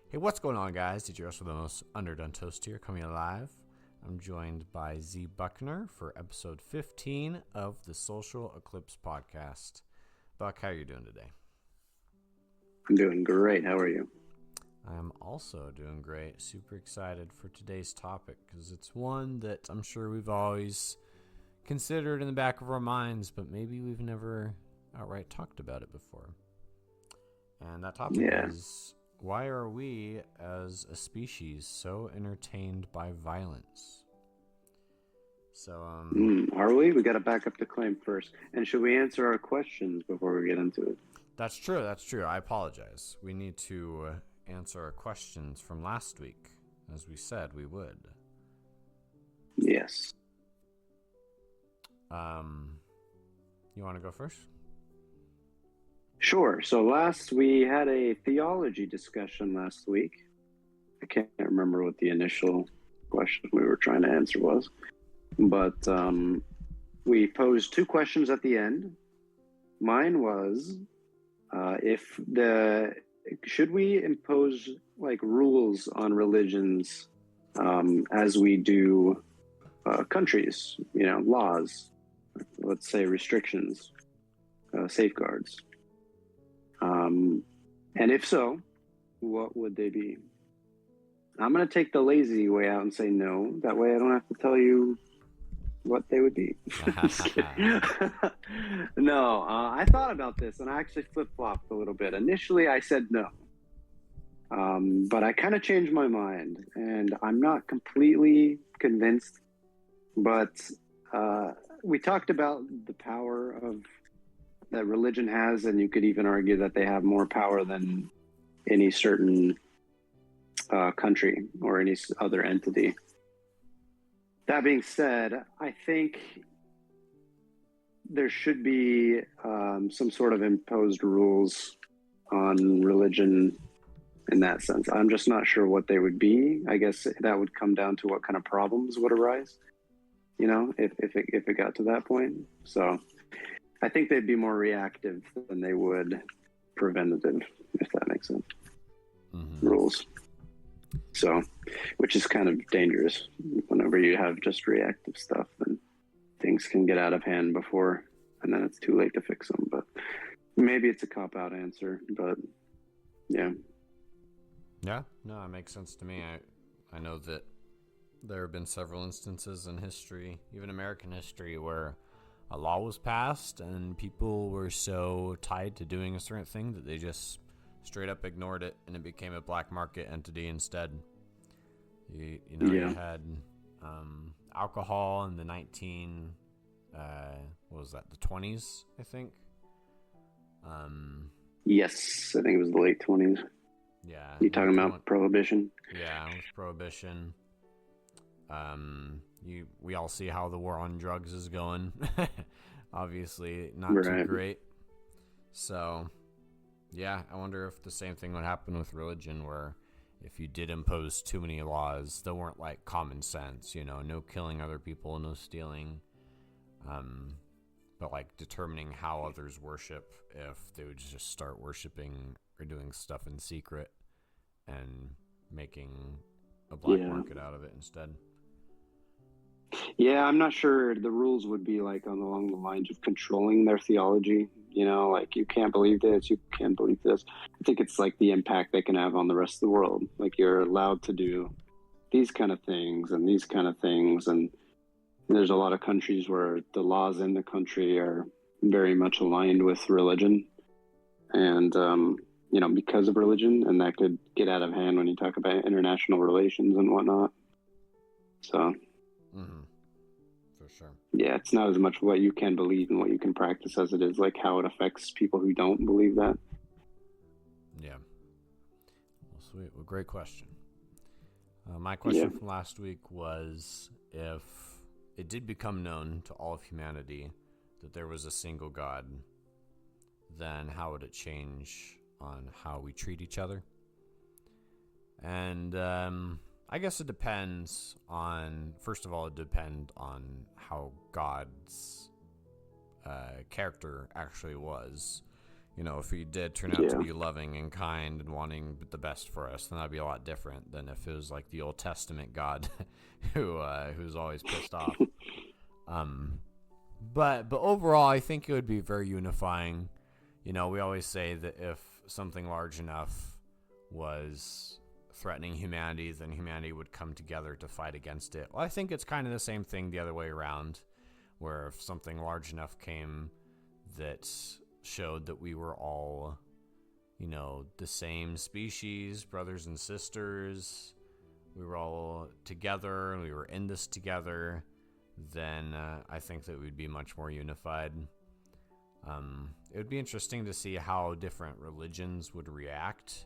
Hey, what's going on, guys? Did you also the most underdone toast here coming live? I'm joined by Z Buckner for episode 15 of the Social Eclipse Podcast. Buck, how are you doing today? I'm doing great. How are you? I'm also doing great. Super excited for today's topic because it's one that I'm sure we've always considered in the back of our minds, but maybe we've never outright talked about it before. And that topic is, why are we as a species so entertained by violence? So, Are we? We got to back up the claim first. And should we answer our questions before we get into it? That's true. I apologize. We need to answer our questions from last week, as we said we would. Yes. You want to go first? Sure. So we had a theology discussion last week. I can't remember what the initial question we were trying to answer was. But we posed two questions at the end. Mine was, should we impose like rules on religions as we do countries, laws, let's say restrictions, safeguards. And if so, what would they be? I'm going to take the lazy way out and say no. That way I don't have to tell you what they would be. No, I thought about this and I actually flip-flopped a little bit. Initially, I said no. But I kind of changed my mind and I'm not completely convinced. But we talked about the power that religion has, and you could even argue that they have more power than any certain country or any other entity. That being said, I think there should be some sort of imposed rules on religion in that sense. I'm just not sure what they would be. I guess that would come down to what kind of problems would arise, if it got to that point. So I think they'd be more reactive than they would preventative, if that makes sense. Mm-hmm. Rules. So, which is kind of dangerous. Whenever you have just reactive stuff, then things can get out of hand before, and then it's too late to fix them. But maybe it's a cop-out answer, but yeah. Yeah, no, it makes sense to me. I know that there have been several instances in history, even American history, where a law was passed and people were so tied to doing a certain thing that they just straight up ignored it and it became a black market entity instead. You had alcohol in the 20s, I think. Yes, I think it was the late 20s. Yeah. You talking about Prohibition? Yeah, it was Prohibition. We all see how the war on drugs is going. Obviously, not too great. So, yeah, I wonder if the same thing would happen with religion, where if you did impose too many laws that weren't like common sense, no killing other people, no stealing, but like determining how others worship, if they would just start worshiping or doing stuff in secret and making a black market out of it instead. Yeah, I'm not sure the rules would be like along the lines of controlling their theology. Like you can't believe this, you can't believe this. I think it's like the impact they can have on the rest of the world. Like you're allowed to do these kind of things and these kind of things. And there's a lot of countries where the laws in the country are very much aligned with religion. And, because of religion, and that could get out of hand when you talk about international relations and whatnot. So. Mm-hmm. For sure. Yeah, it's not as much what you can believe and what you can practice as it is like how it affects people who don't believe that. Yeah. Well, sweet. Well, great question. My question from last week was, if it did become known to all of humanity that there was a single God, then how would it change on how we treat each other? And I guess it depends on, first of all, it depends on how God's character actually was. if he did turn out to be loving and kind and wanting the best for us, then that'd be a lot different than if it was like the Old Testament God who's always pissed off. But overall, I think it would be very unifying. We always say that if something large enough was threatening humanity, then humanity would come together to fight against it. Well, I think it's kind of the same thing the other way around, where if something large enough came that showed that we were all, the same species, brothers and sisters, we were all together and we were in this together, then I think that we'd be much more unified. It would be interesting to see how different religions would react.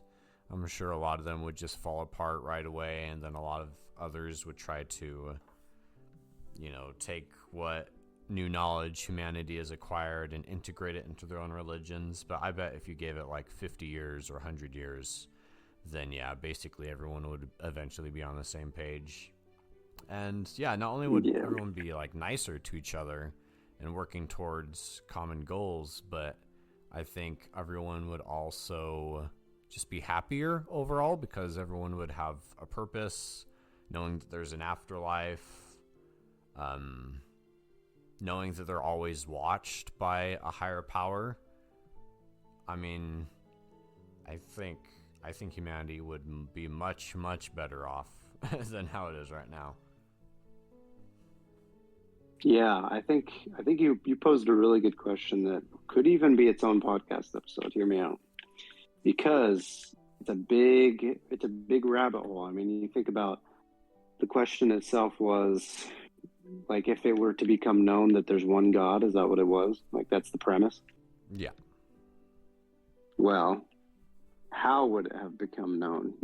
I'm sure a lot of them would just fall apart right away, and then a lot of others would try to, take what new knowledge humanity has acquired and integrate it into their own religions. But I bet if you gave it like 50 years or 100 years, then yeah, basically everyone would eventually be on the same page. And yeah, not only would everyone be like nicer to each other and working towards common goals, but I think everyone would also just be happier overall, because everyone would have a purpose, knowing that there's an afterlife, knowing that they're always watched by a higher power. I mean, I think humanity would be much, much better off than how it is right now. Yeah, I think you posed a really good question that could even be its own podcast episode. Hear me out, because it's a big rabbit hole. I mean, you think about the question itself was like, if it were to become known that there's one God, is that what it was? Like, that's the premise? Yeah. Well, how would it have become known?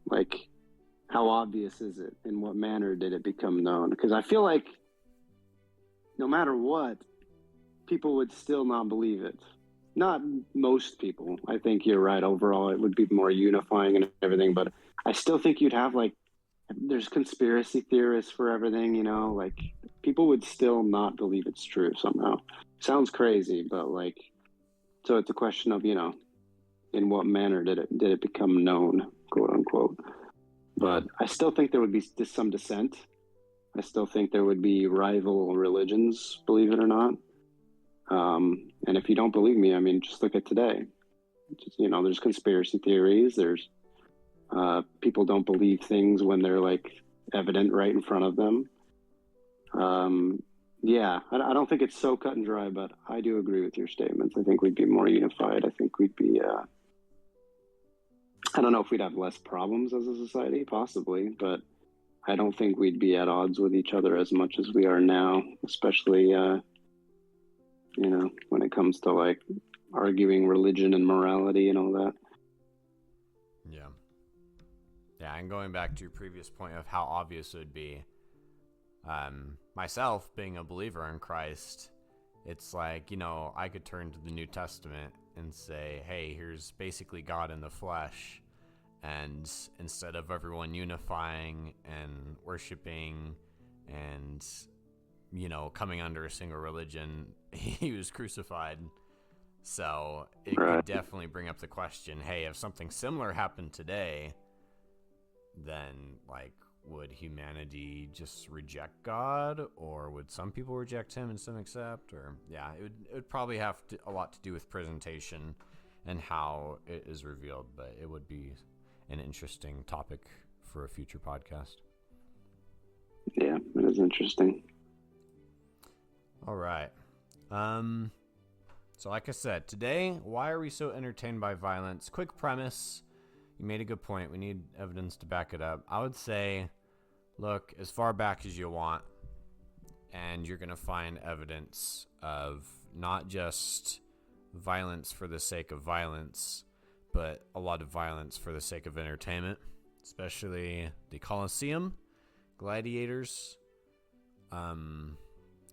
Like, how obvious is it? In what manner did it become known? Because I feel like no matter what, people would still not believe it. Not most people. I think you're right. Overall, it would be more unifying and everything. But I still think you'd have there's conspiracy theorists for everything, like people would still not believe it's true somehow. Sounds crazy, but so it's a question of, in what manner did it become known, quote unquote. But I still think there would be some dissent. I still think there would be rival religions, believe it or not. And if you don't believe me, I mean, just look at today. There's conspiracy theories. There's people don't believe things when they're evident right in front of them. Yeah, I don't think it's so cut and dry, but I do agree with your statements. I think we'd be more unified. I think we'd be, I don't know if we'd have less problems as a society, possibly, but I don't think we'd be at odds with each other as much as we are now, especially, when it comes to arguing religion and morality and all that. Yeah. Yeah, and going back to your previous point of how obvious it would be, myself being a believer in Christ, it's like, I could turn to the New Testament and say, hey, here's basically God in the flesh. And instead of everyone unifying and worshiping and, coming under a single religion, he was crucified. So it could definitely bring up the question, hey, if something similar happened today, then would humanity just reject God, or would some people reject him and some accept? Or yeah, it would probably have a lot to do with presentation and how it is revealed, but it would be an interesting topic for a future podcast. Yeah, it is interesting. All right. So like I said, today, why are we so entertained by violence? Quick premise. You made a good point. We need evidence to back it up. I would say, look as far back as you want, and you're going to find evidence of not just violence for the sake of violence, but a lot of violence for the sake of entertainment, especially the Colosseum, gladiators.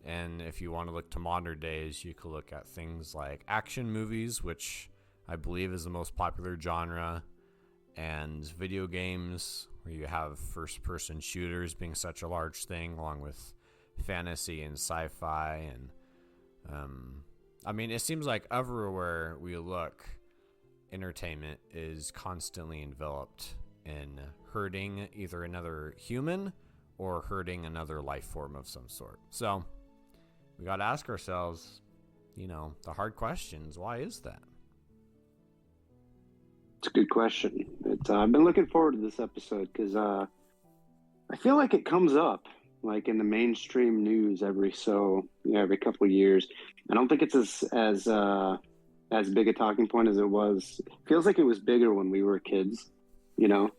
And if you want to look to modern days, you could look at things like action movies, which I believe is the most popular genre, and video games, where you have first-person shooters being such a large thing, along with fantasy and sci-fi and I mean, it seems like everywhere we look, entertainment is constantly enveloped in hurting either another human or hurting another life form of some sort. So we got to ask ourselves, the hard questions. Why is that? It's a good question. I've been looking forward to this episode because I feel like it comes up like in the mainstream news every couple of years. I don't think it's as big a talking point as it was. It feels like it was bigger when we were kids,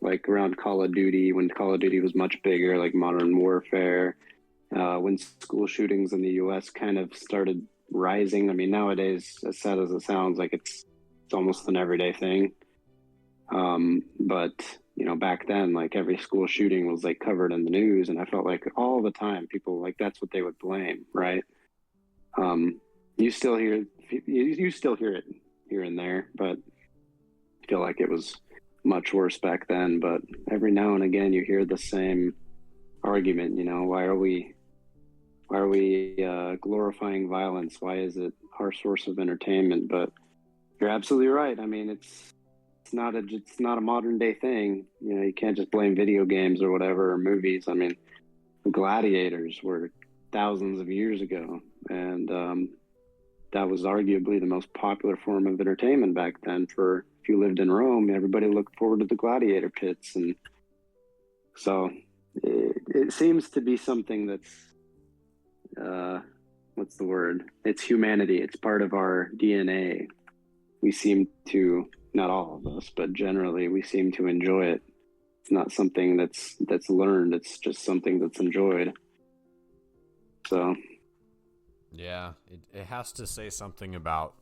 like around Call of Duty, when Call of Duty was much bigger, like Modern Warfare, when school shootings in the US kind of started rising. I mean, nowadays, as sad as it sounds, like it's almost an everyday thing. But back then, like every school shooting was like covered in the news, and I felt like all the time people like that's what they would blame, right? You still hear it here and there, but I feel like it was much worse back then. But every now and again, you hear the same argument. Why are we glorifying violence? Why is it our source of entertainment? But you're absolutely right. I mean, it's not a modern day thing. You can't just blame video games or whatever, or movies. I mean, the gladiators were thousands of years ago, and that was arguably the most popular form of entertainment back then. If you lived in Rome, everybody looked forward to the gladiator pits, and so it seems to be something that's what's the word? It's humanity. It's part of our DNA. We seem to, not all of us, but generally we seem to enjoy it. It's not something that's learned. It's just something that's enjoyed. So yeah, it has to say something about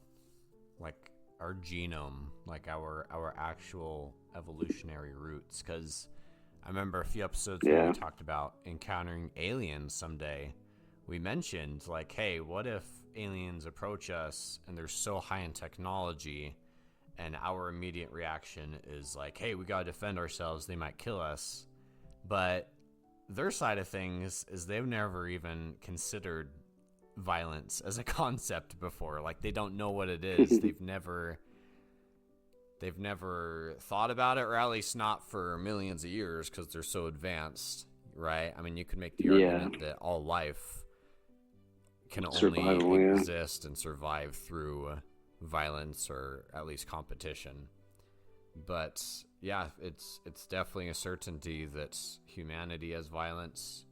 like our genome, like our actual evolutionary roots. Because I remember a few episodes where we talked about encountering aliens someday. We mentioned like, hey, what if aliens approach us and they're so high in technology, and our immediate reaction is like, hey, we gotta defend ourselves, they might kill us. But their side of things is they've never even considered violence as a concept before. Like, they don't know what it is. They've never thought about it, or at least not for millions of years, because they're so advanced, right? I mean, you could make the argument that all life can only exist and survive through violence, or at least competition. But yeah, it's definitely a certainty that humanity has violence.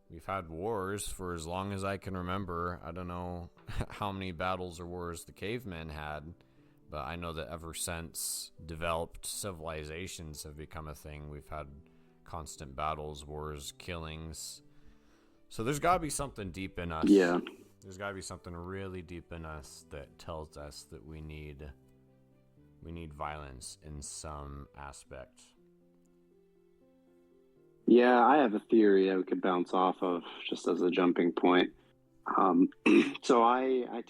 We've had wars for as long as I can remember. I don't know how many battles or wars the cavemen had, but I know that ever since developed civilizations have become a thing, we've had constant battles, wars, killings. So there's got to be something deep in us. Yeah. There's got to be something really deep in us that tells us that we need violence in some aspect. Yeah, I have a theory that we could bounce off of just as a jumping point. So I've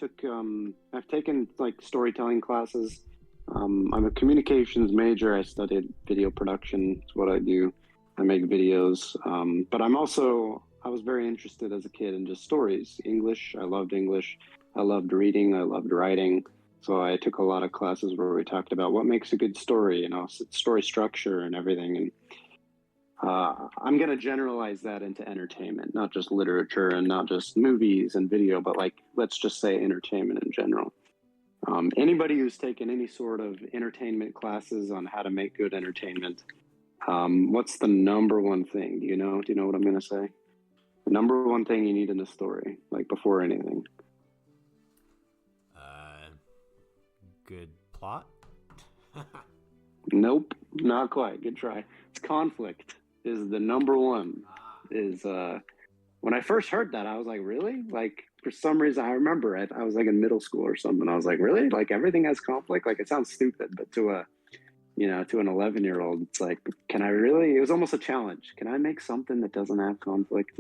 taken like storytelling classes. I'm a communications major. I studied video production. It's what I do. I make videos. But I was very interested as a kid in just stories. English. I loved English. I loved reading. I loved writing. So I took a lot of classes where we talked about what makes a good story, story structure and everything. And I'm going to generalize that into entertainment, not just literature and not just movies and video, but like, let's just say entertainment in general. Anybody who's taken any sort of entertainment classes on how to make good entertainment, what's the number one thing? Do you know what I'm going to say? The number one thing you need in a story, like before anything. Good plot? Nope, not quite. Good try. It's conflict is the number one. When I first heard that, I was like, really? Like, for some reason, I remember I was like in middle school or something. I was like, really? Like, everything has conflict? Like, it sounds stupid, but to an 11-year-old, it's like, can I really? It was almost a challenge. Can I make something that doesn't have conflict,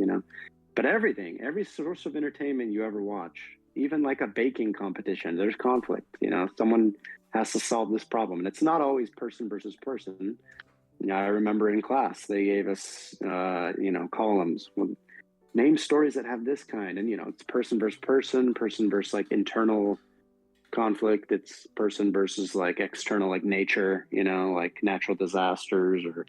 But every source of entertainment you ever watch, even like a baking competition, there's conflict. Someone has to solve this problem, and it's not always person versus person. I remember in class they gave us, columns. name stories that have this kind. And, it's person versus person, person versus like internal conflict. It's person versus like external, like nature, like natural disasters or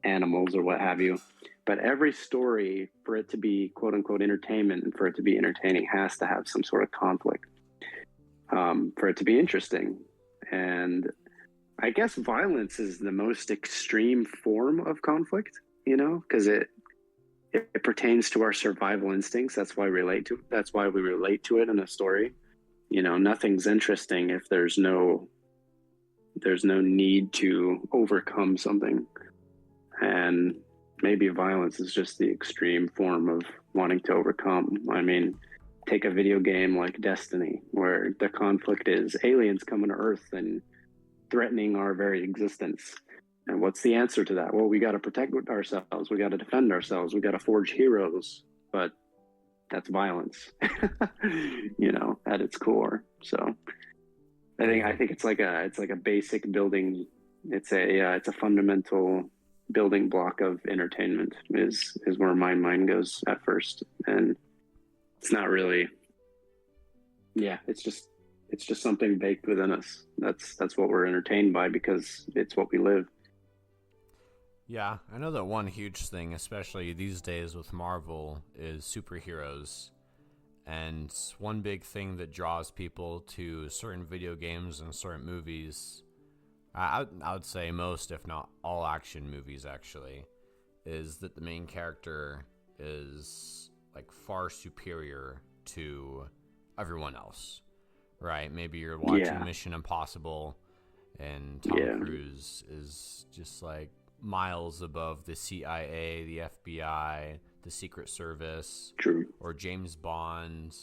animals or what have you. But every story, for it to be quote unquote entertainment and for it to be entertaining, has to have some sort of conflict, for it to be interesting. And I guess violence is the most extreme form of conflict, because it pertains to our survival instincts. That's why we relate to it in a story. Nothing's interesting if there's no need to overcome something. And maybe violence is just the extreme form of wanting to overcome. I mean, take a video game like Destiny, where the conflict is aliens coming to Earth and threatening our very existence. And what's the answer to that? Well, we got to protect ourselves. We got to defend ourselves. We got to forge heroes. But that's violence, at its core. So I think it's like a basic building. It's a fundamental building block of entertainment is where my mind goes at first. And it's not really, it's just something baked within us. That's what we're entertained by because it's what we live. Yeah, I know that one huge thing, especially these days with Marvel, is superheroes. And one big thing that draws people to certain video games and certain movies, I would say most, if not all action movies actually, is that the main character is like far superior to everyone else, right? Maybe you're watching Mission Impossible and Tom Cruise is just like miles above the CIA, the FBI, the Secret Service, True. Or James Bond,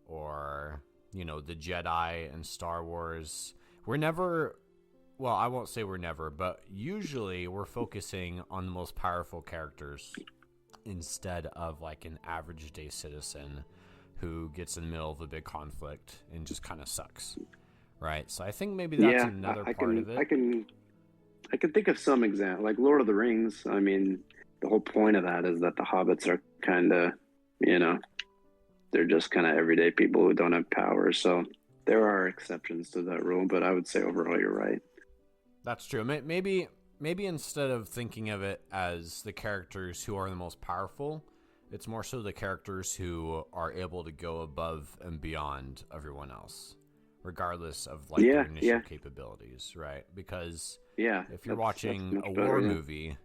or, the Jedi and Star Wars. We're never, well, I won't say we're never, but usually we're focusing on the most powerful characters instead of like an average day citizen who gets in the middle of a big conflict and just kind of sucks, right? So I think maybe that's another part of it. I can think of some example, like Lord of the Rings. I mean, the whole point of that is that the hobbits are kind of, they're just kind of everyday people who don't have power. So there are exceptions to that rule, but I would say overall you're right. That's true. Maybe instead of thinking of it as the characters who are the most powerful, it's more so the characters who are able to go above and beyond everyone else, regardless of their initial capabilities, right? Because if you're watching a war movie,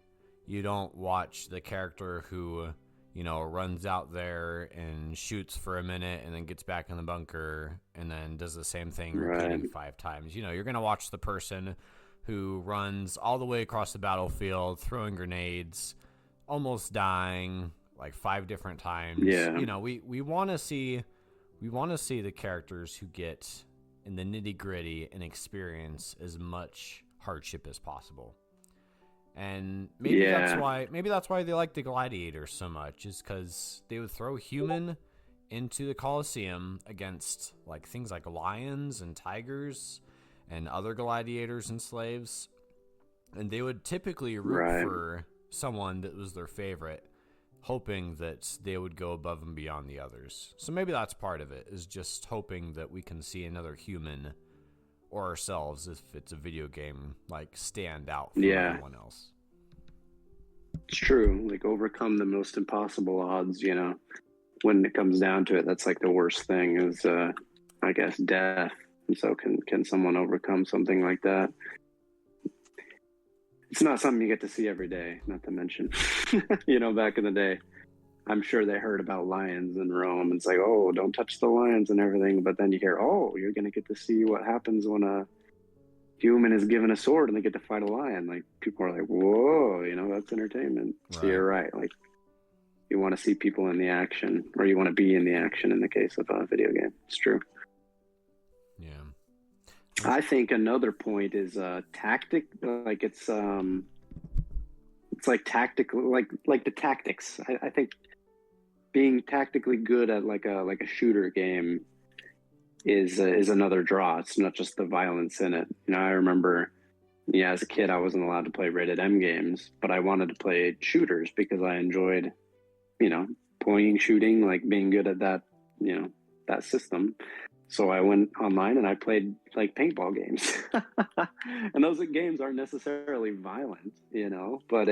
you don't watch the character who, runs out there and shoots for a minute and then gets back in the bunker and then does the same thing repeating 5 times. You're going to watch the person who runs all the way across the battlefield, throwing grenades, almost dying like 5 different times. We want to see the characters who get in the nitty-gritty and experience as much hardship as possible. And maybe that's why they like the gladiators so much, is because they would throw human into the Colosseum against things like lions and tigers and other gladiators and slaves, and they would typically root for someone that was their favorite, hoping that they would go above and beyond the others. So maybe that's part of it, is just hoping that we can see another human or ourselves, if it's a video game, stand out from everyone else. It's true. Overcome the most impossible odds, when it comes down to it. That's the worst thing is, I guess, death. And so can someone overcome something like that? It's not something you get to see every day, not to mention, back in the day, I'm sure they heard about lions in Rome. It's like, oh, don't touch the lions and everything. But then you hear, oh, you're going to get to see what happens when a human is given a sword and they get to fight a lion. People are like, whoa, that's entertainment. Right. So you're right. You want to see people in the action, or you want to be in the action in the case of a video game. It's true. Yeah. I think another point is tactic. It's tactical, like the tactics. I think being tactically good at a shooter game is another draw. It's not just the violence in it. I remember, as a kid, I wasn't allowed to play rated M games, but I wanted to play shooters because I enjoyed, pointing, shooting, like being good at that, that system. So I went online and I played like paintball games. And those games aren't necessarily violent, but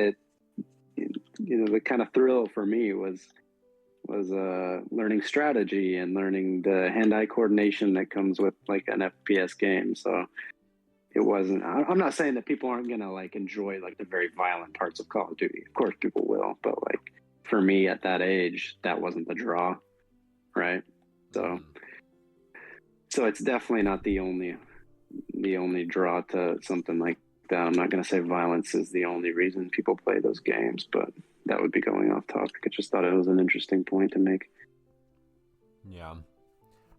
the kind of thrill for me was learning strategy and learning the hand-eye coordination that comes with like an FPS game. So it wasn't, I'm not saying that people aren't going to like enjoy like the very violent parts of Call of Duty. Of course people will, but like for me at that age, that wasn't the draw. Right. So it's definitely not the only draw to something like that. I'm not going to say violence is the only reason people play those games, but that would be going off topic. I just thought it was an interesting point to make. Yeah.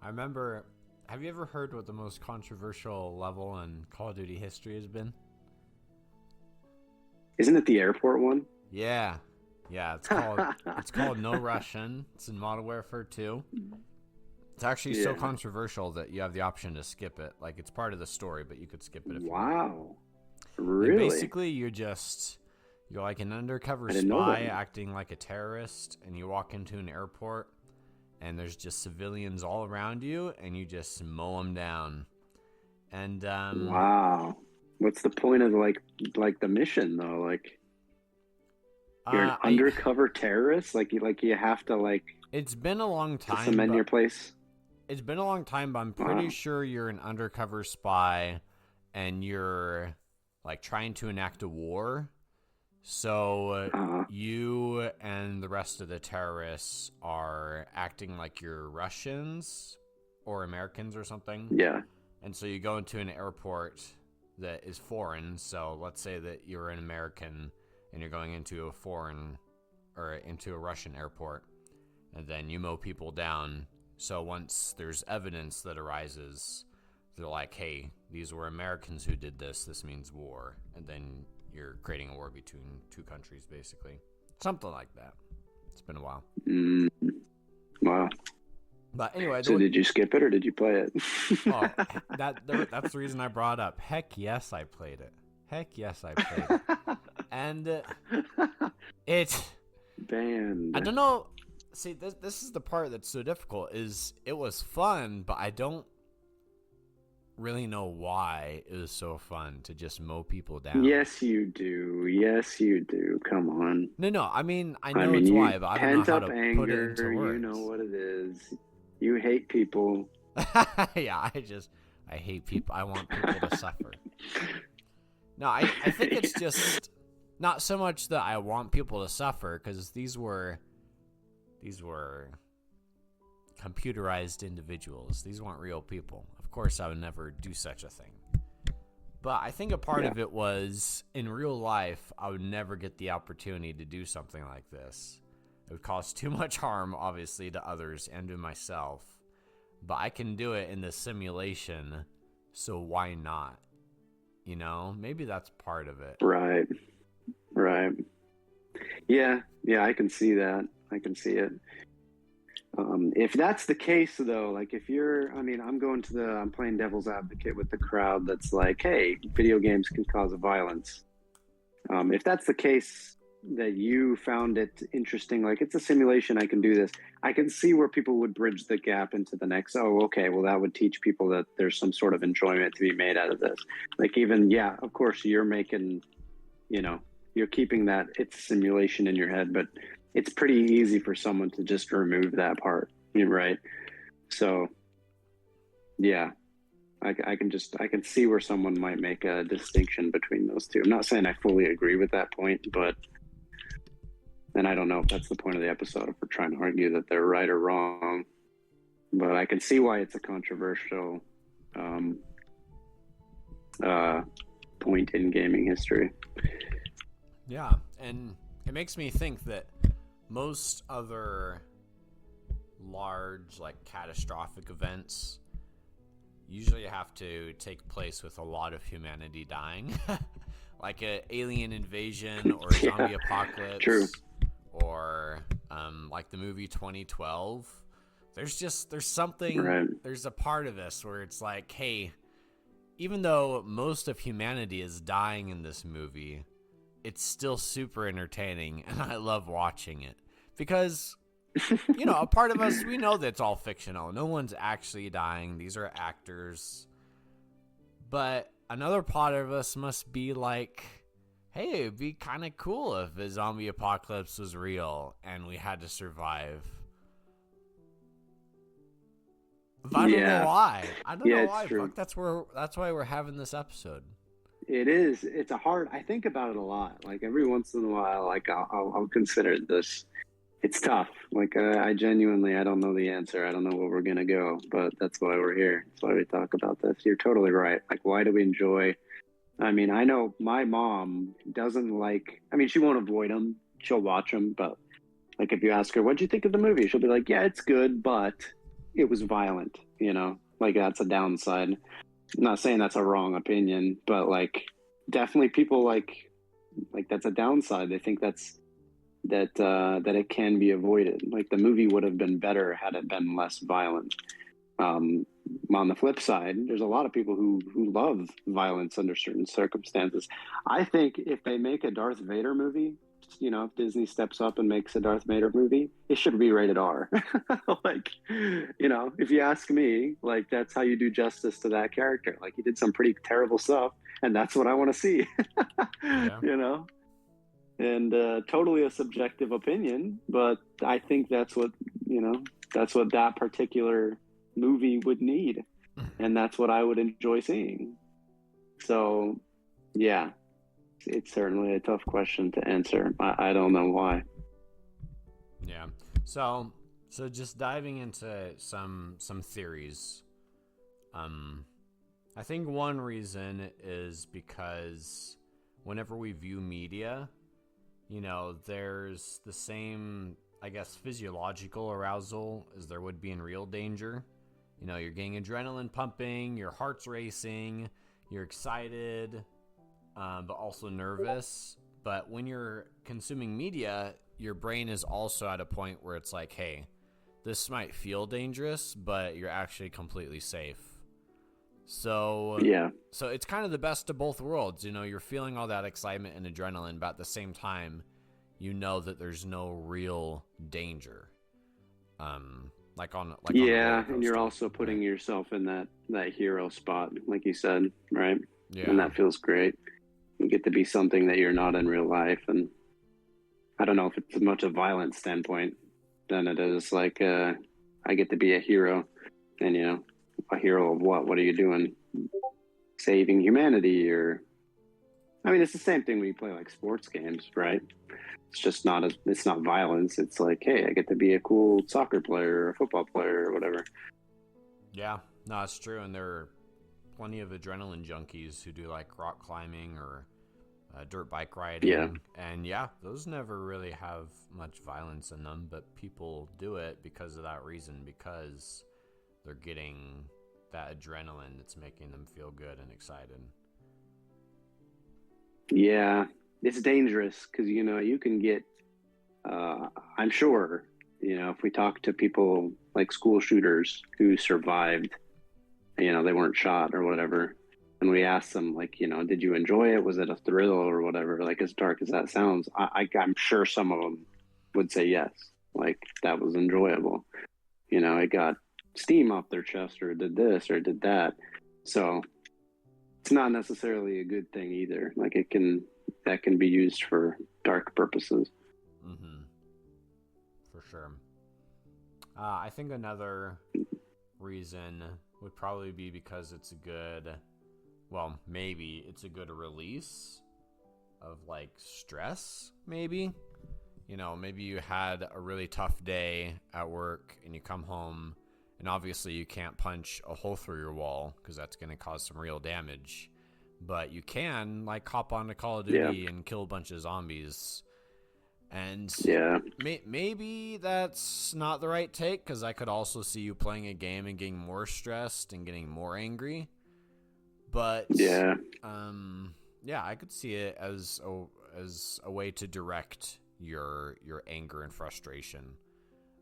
I remember, have you ever heard what the most controversial level in Call of Duty history has been? Isn't it the airport one? Yeah. Yeah, it's called No Russian. It's in Modern Warfare 2. It's actually so controversial that you have the option to skip it. Like, it's part of the story, but you could skip it if you want. Wow. Really? And basically, you're like an undercover spy acting like a terrorist, and you walk into an airport, and there's just civilians all around you, and you just mow them down. And wow. What's the point of like the mission though? Like, you're an undercover terrorist. Like you have to like. It's been a long time. To cement your place. It's been a long time, but I'm pretty sure you're an undercover spy, and you're like trying to enact a war. So you and the rest of the terrorists are acting like you're Russians or Americans or something. Yeah. And so you go into an airport that is foreign. So let's say that you're an American and you're going into a foreign or into a Russian airport, and then you mow people down. So once there's evidence that arises, they're like, hey, these were Americans who did this. This means war. And then you're creating a war between two countries, basically. Something like that. It's been a while. Wow. But anyway. So did you skip it or did you play it? That's the reason I brought up. Heck yes, I played it. And it... Banned. I don't know. See, this is the part that's so difficult, is it was fun, but I don't really know why it was so fun to just mow people down. Yes, you do. Come on. No. I mean, I know it's why, but I don't know how to anger, put it into words. You know what it is. You hate people. Yeah, I hate people. I want people to suffer. No, I think it's just not so much that I want people to suffer, because these were computerized individuals. These weren't real people. Of course, I would never do such a thing. But I think a part of it was, in real life, I would never get the opportunity to do something like this. It would cause too much harm, obviously, to others and to myself. But I can do it in the simulation, so why not? Maybe that's part of it. Right. Yeah, I can see that. I can see it. If that's the case, though, like if I'm playing devil's advocate with the crowd that's like, hey, video games can cause violence. If that's the case, that you found it interesting, like it's a simulation, I can do this. I can see where people would bridge the gap into the next, okay, well, that would teach people that there's some sort of enjoyment to be made out of this. Like even, of course, you're making, you're keeping that it's a simulation in your head, but it's pretty easy for someone to just remove that part, right? So, yeah, I can see where someone might make a distinction between those two. I'm not saying I fully agree with that point, but, and I don't know if that's the point of the episode, if we're trying to argue that they're right or wrong, but I can see why it's a controversial point in gaming history. Yeah, and it makes me think that most other large, like, catastrophic events usually have to take place with a lot of humanity dying. Like an alien invasion or a zombie apocalypse. True. Or like the movie 2012. There's something, right. There's a part of this where it's like, hey, even though most of humanity is dying in this movie, it's still super entertaining, and I love watching it because a part of us, we know that's all fictional. No one's actually dying. These are actors. But another part of us must be like, hey, it'd be kind of cool if a zombie apocalypse was real and we had to survive. But I don't know why. I don't know why. True. Fuck, that's why we're having this episode. It is. It's I think about it a lot. Like every once in a while, like I'll consider this. It's tough. Like I genuinely, I don't know the answer. I don't know where we're going to go, but that's why we're here. That's why we talk about this. You're totally right. Like, why do we enjoy? I mean, I know my mom doesn't like, I mean, she won't avoid them. She'll watch them. But like, if you ask her, what'd you think of the movie? She'll be like, yeah, it's good, but it was violent, like that's a downside. I'm not saying that's a wrong opinion, but like definitely people like that's a downside. They think that it can be avoided. Like the movie would have been better had it been less violent. On the flip side, there's a lot of people who love violence under certain circumstances. I think if they make a Darth Vader movie, if Disney steps up and makes a Darth Vader movie, it should be rated R. Like, if you ask me, like that's how you do justice to that character. Like he did some pretty terrible stuff, and that's what I want to see. Yeah. And totally a subjective opinion, but I think that's what that particular movie would need, and that's what I would enjoy seeing. So yeah, it's certainly a tough question to answer. I don't know why. Yeah. So just diving into some theories. I think one reason is because whenever we view media, there's the same, I guess, physiological arousal as there would be in real danger. You're getting adrenaline pumping, your heart's racing, you're excited, but also nervous. But when you're consuming media, your brain is also at a point where it's like, hey, this might feel dangerous, but you're actually completely safe. So it's kind of the best of both worlds. You're feeling all that excitement and adrenaline, but at the same time, you know that there's no real danger. And you're also putting yourself in that hero spot, like you said, right? Yeah. And that feels great. You get to be something that you're not in real life, and I don't know if it's as much a violent standpoint than it is like I get to be a hero, and a hero of what? What are you doing? Saving humanity, or I mean, it's the same thing when you play like sports games, right? It's just it's not violence. It's like, hey, I get to be a cool soccer player or a football player or whatever. Yeah, no, it's true. And there are plenty of adrenaline junkies who do like rock climbing or dirt bike riding. Yeah. And yeah, those never really have much violence in them, but people do it because of that reason, because they're getting that adrenaline that's making them feel good and excited. Yeah, it's dangerous because, you can get, I'm sure, if we talk to people like school shooters who survived, they weren't shot or whatever, and we asked them, like, did you enjoy it? Was it a thrill or whatever? Like, as dark as that sounds, I'm sure some of them would say yes. Like, that was enjoyable. It got steam off their chest or did this or did that. So it's not necessarily a good thing either. Like that can be used for dark purposes. Mm-hmm. For sure. I think another reason would probably be because maybe it's a good release of like stress, maybe. Maybe you had a really tough day at work and you come home and obviously you can't punch a hole through your wall because that's going to cause some real damage. But you can like hop on to Call of Duty and kill a bunch of zombies. And maybe that's not the right take, because I could also see you playing a game and getting more stressed and getting more angry. But I could see it as a way to direct your anger and frustration.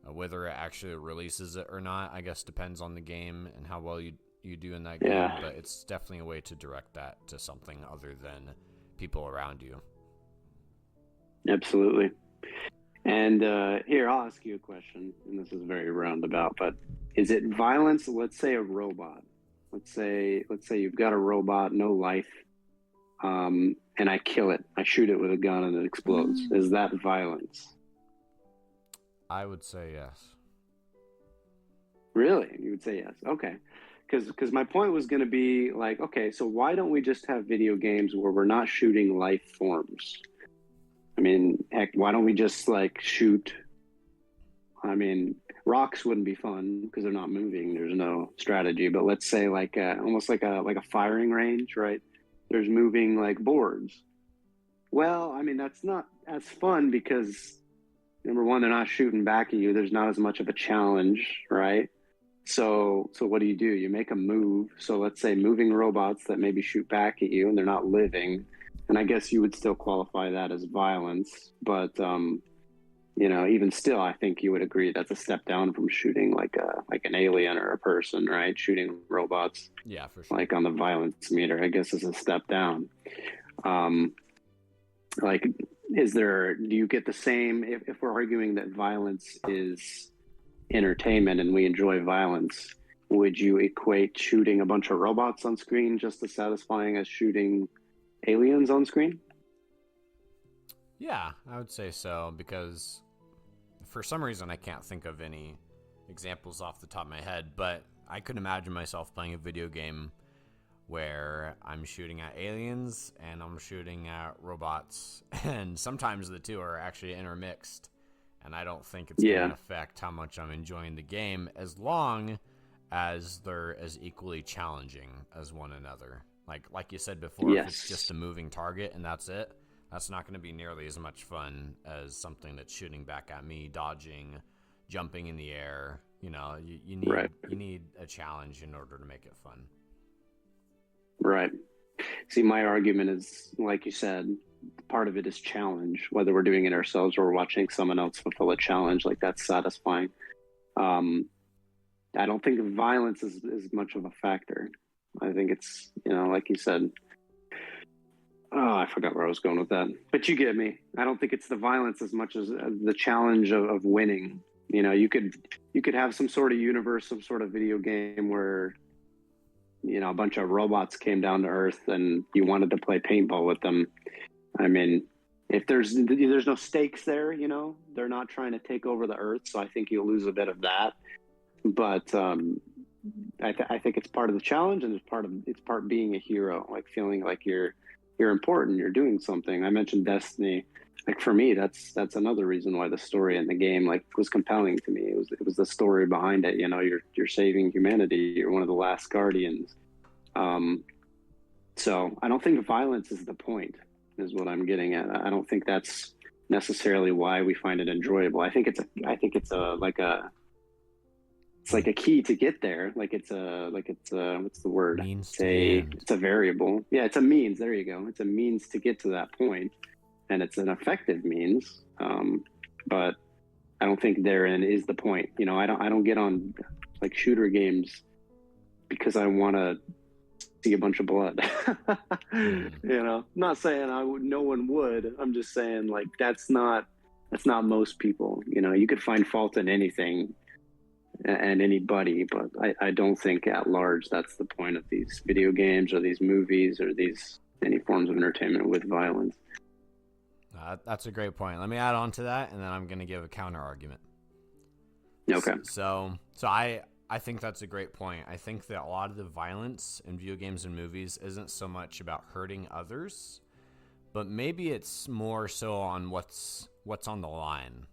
Whether it actually releases it or not, I guess depends on the game and how well you do in that game. But it's definitely a way to direct that to something other than people around you. Absolutely. And here, I'll ask you a question, and this is very roundabout, but is it violence? Let's say a robot. Let's say you've got a robot, no life, and I kill it. I shoot it with a gun, and it explodes. Is that violence? I would say yes. Really? You would say yes. Okay. Because my point was going to be like, okay, so why don't we just have video games where we're not shooting life forms? I mean, heck, why don't we just like shoot? I mean, rocks wouldn't be fun because they're not moving. There's no strategy. But let's say like almost like a firing range, right? There's moving like boards. Well, I mean, that's not as fun because number one, they're not shooting back at you. There's not as much of a challenge, right? So what do? You make a move. So let's say moving robots that maybe shoot back at you and they're not living. And I guess you would still qualify that as violence. But, even still, I think you would agree that's a step down from shooting like an alien or a person, right? Shooting robots. Yeah, for sure. Like on the violence meter, I guess is a step down. Do you get the same, if we're arguing that violence is entertainment and we enjoy violence, would you equate shooting a bunch of robots on screen just as satisfying as shooting aliens on screen? Yeah, I would say so, because for some reason I can't think of any examples off the top of my head, but I could imagine myself playing a video game where I'm shooting at aliens and I'm shooting at robots, and sometimes the two are actually intermixed. And I don't think it's going to affect how much I'm enjoying the game as long as they're as equally challenging as one another. Like you said before, if it's just a moving target and that's it, that's not going to be nearly as much fun as something that's shooting back at me, dodging, jumping in the air. You need a challenge in order to make it fun. Right. See, my argument is, like you said, part of it is challenge, whether we're doing it ourselves or we're watching someone else fulfill a challenge. Like, that's satisfying. I don't think violence is much of a factor. I think it's, like you said, I forgot where I was going with that, but you get me. I don't think it's the violence as much as the challenge of winning. You could have some sort of universe, some sort of video game where, a bunch of robots came down to Earth and you wanted to play paintball with them. I mean, if there's no stakes there, they're not trying to take over the Earth, so I think you'll lose a bit of that. But I think it's part of the challenge, and it's part being a hero, like feeling like you're important, you're doing something. I mentioned Destiny. Like, for me, that's another reason why the story in the game was compelling to me. It was the story behind it. You're saving humanity. You're one of the last guardians. So I don't think violence is the point, is what I'm getting at. I don't think that's necessarily why we find it enjoyable. I think it's like a key to get there. It's what's the word? It's a variable. Yeah, it's a means. There you go. It's a means to get to that point, and it's an effective means. But I don't think therein is the point. I don't get on like shooter games because I want to see a bunch of blood. Not saying no one would. I'm just saying, like, that's not most people. You could find fault in anything and anybody, but I don't think at large that's the point of these video games or these movies or any forms of entertainment with violence. That's a great point. Let me add on to that, and then I'm going to give a counter argument. Okay. So I think that's a great point. I think that a lot of the violence in video games and movies isn't so much about hurting others, but maybe it's more so on what's on the line.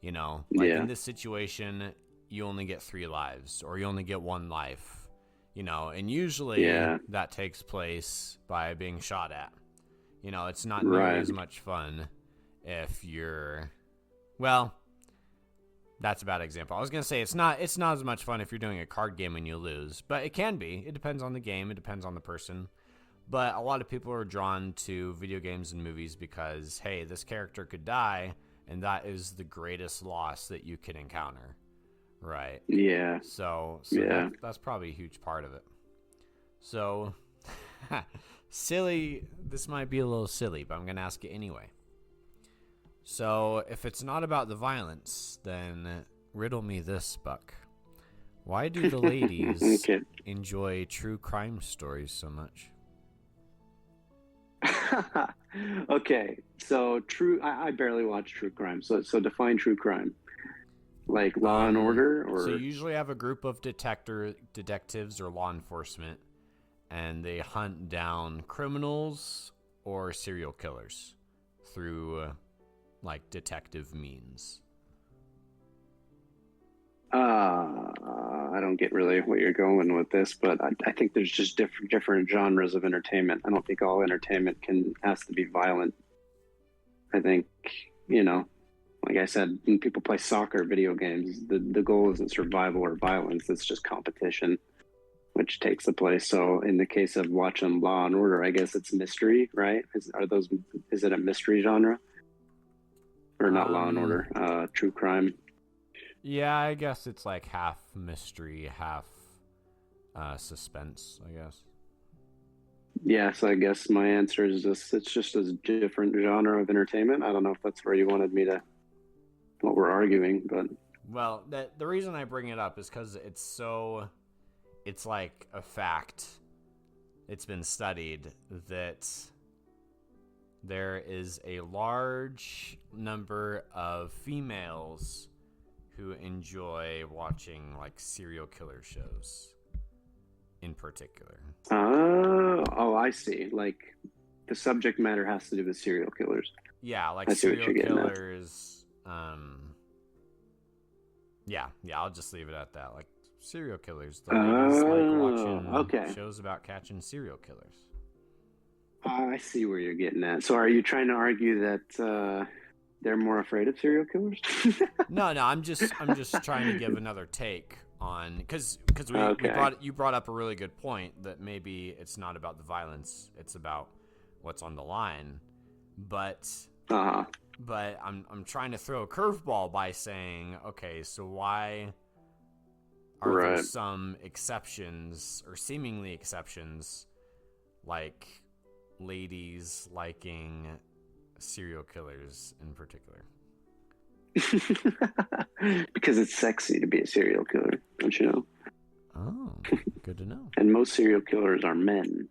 In this situation, you only get 3 lives, or you only get 1 life. And usually that takes place by being shot at. It's not nearly as much fun if you're, well, that's a bad example. I was going to say it's not as much fun if you're doing a card game and you lose, but it can be. It depends on the game. It depends on the person. But a lot of people are drawn to video games and movies because, hey, this character could die, and that is the greatest loss that you can encounter. Right. Yeah. So yeah. That's probably a huge part of it. So, silly. This might be a little silly, but I'm going to ask it anyway. So, if it's not about the violence, then riddle me this, Buck. Why do the ladies Okay. enjoy true crime stories so much? Okay, so I barely watch true crime. So define true crime. Like Law and Order, So you or usually have a group of detectives or law enforcement, and they hunt down criminals or serial killers through like detective means. I don't get really what you're going with this, but I think there's just different genres of entertainment. I don't think all entertainment has to be violent. I think, you know, like I said, when people play soccer, video games, the goal isn't survival or violence. It's just competition, which takes the place. So in the case of watching Law and Order, I guess it's mystery, right? Is it a mystery genre? Or not Law and Order, true crime. Yeah, I guess it's like half mystery, half suspense, I guess. Yeah, so I guess my answer is it's just a different genre of entertainment. I don't know if that's where you wanted me to, what we're arguing, but Well, the reason I bring it up is because it's like a fact. It's been studied that there is a large number of females who enjoy watching like serial killer shows in particular. oh, I see. Like the subject matter has to do with serial killers. Yeah, like I see what serial you're getting at. killers. Yeah, I'll just leave it at that. Like serial killers. The ladies like watching Okay. shows about catching serial killers. I see where you're getting at. So are you trying to argue that they're more afraid of serial killers? No, I'm just trying to give another take on because Okay. you brought up a really good point that maybe it's not about the violence, it's about what's on the line. But Uh-huh. I'm trying to throw a curveball by saying, okay, so why are there Right. some exceptions or seemingly exceptions, like ladies liking serial killers in particular? Because it's sexy to be a serial killer, don't you know? Oh, good to know. And most serial killers are men.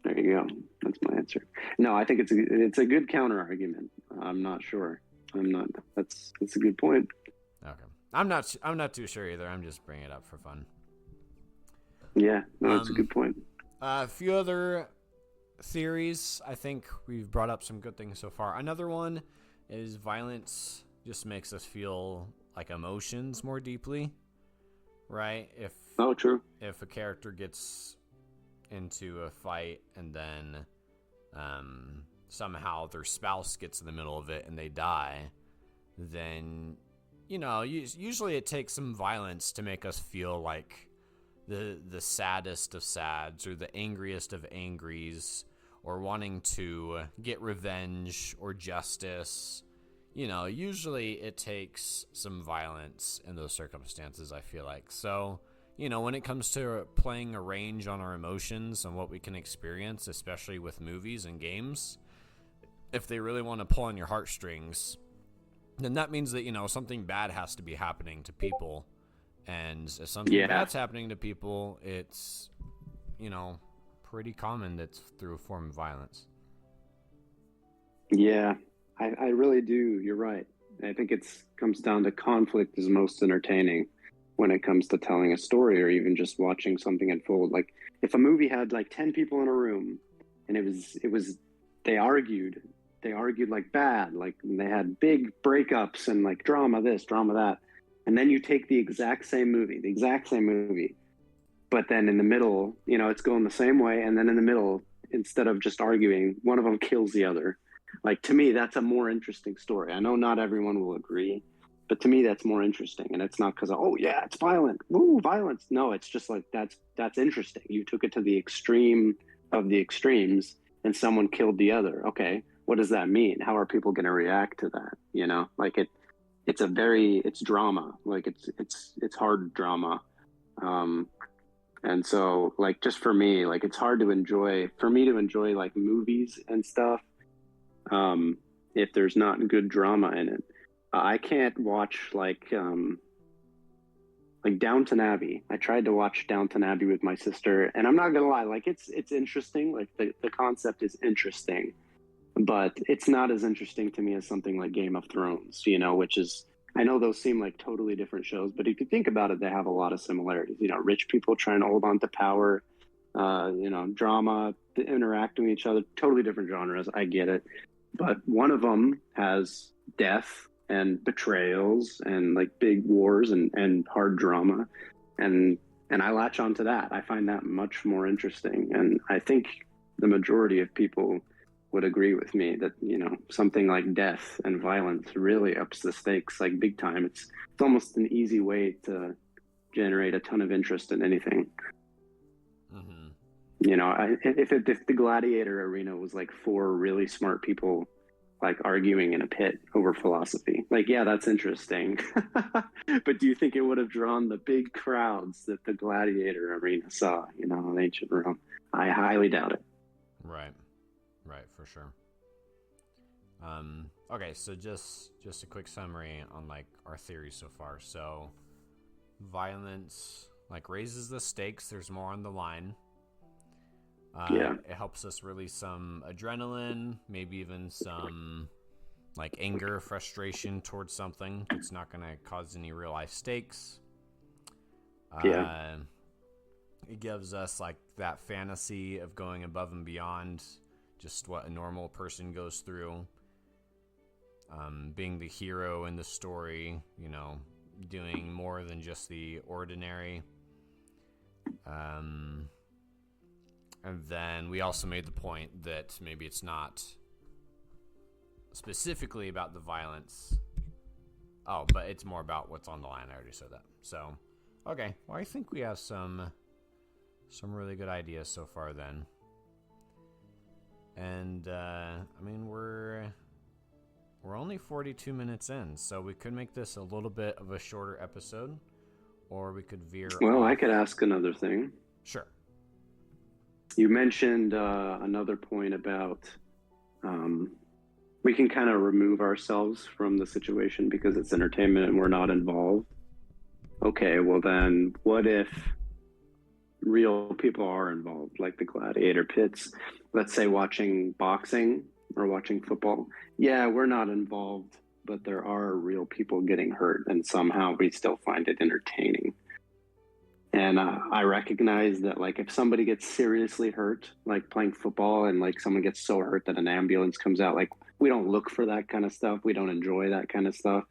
There you go. That's my answer. No, I think it's a good counter argument. I'm not sure. I'm not. That's a good point. Okay, I'm not too sure either. I'm just bringing it up for fun. Yeah, no, that's a good point. A few other theories. I think we've brought up some good things so far. Another one is violence just makes us feel like emotions more deeply, right? Oh, true. If a character gets into a fight and then somehow their spouse gets in the middle of it and they die, then usually it takes some violence to make us feel like the saddest of sads or the angriest of angries, or wanting to get revenge or justice. Usually it takes some violence in those circumstances, I feel like. So, when it comes to playing a range on our emotions and what we can experience, especially with movies and games, if they really want to pull on your heartstrings, then that means that, something bad has to be happening to people. And if something bad's happening to people, it's, pretty common that's through a form of violence. Yeah, I really do. You're right. I think comes down to conflict is most entertaining when it comes to telling a story or even just watching something unfold. Like if a movie had like 10 people in a room and they argued like bad, like they had big breakups and like drama this, drama that. And then you take the exact same movie, but then in the middle, it's going the same way. And then in the middle, instead of just arguing, one of them kills the other. Like, to me, that's a more interesting story. I know not everyone will agree, but to me, that's more interesting. And it's not because, oh yeah, it's violent. Woo, violence. No, it's just like, that's interesting. You took it to the extreme of the extremes and someone killed the other. Okay. What does that mean? How are people going to react to that? Like it's drama. Like it's hard drama. And so like, just for me, like it's hard to enjoy like movies and stuff. if there's not good drama in it. I can't watch like Downton Abbey. I tried to watch Downton Abbey with my sister, and I'm not gonna lie, like it's interesting. Like the concept is interesting, but it's not as interesting to me as something like Game of Thrones, which is, I know those seem like totally different shows, but if you think about it, they have a lot of similarities. Rich people trying to hold on to power, drama, interacting with each other, totally different genres. I get it. But one of them has death and betrayals and like big wars and hard drama. And I latch onto that. I find that much more interesting. And I think the majority of people would agree with me that, something like death and violence really ups the stakes like big time. It's almost an easy way to generate a ton of interest in anything. Mm-hmm. If the gladiator arena was like four really smart people like arguing in a pit over philosophy, like, yeah, that's interesting. But do you think it would have drawn the big crowds that the gladiator arena saw, in ancient Rome? I highly doubt it. Right, for sure. Okay, so just a quick summary on like our theories so far. So violence like raises the stakes. There's more on the line. It helps us release some adrenaline, maybe even some like anger, frustration towards something that's not going to cause any real life stakes. It gives us like that fantasy of going above and beyond just what a normal person goes through. Being the hero in the story, doing more than just the ordinary. And then we also made the point that maybe it's not specifically about the violence. Oh, but it's more about what's on the line. I already said that. So, okay. Well, I think we have some really good ideas so far then. And, we're only 42 minutes in, so we could make this a little bit of a shorter episode, or we could veer Well, off. I could ask another thing. Sure. You mentioned another point about we can kind of remove ourselves from the situation because it's entertainment and we're not involved. Okay, well then, what if real people are involved, like the gladiator pits? Let's say watching boxing or watching football. Yeah, we're not involved, but there are real people getting hurt, and somehow we still find it entertaining. And I recognize that, like, if somebody gets seriously hurt, like playing football, and like someone gets so hurt that an ambulance comes out, like, we don't look for that kind of stuff. We don't enjoy that kind of stuff.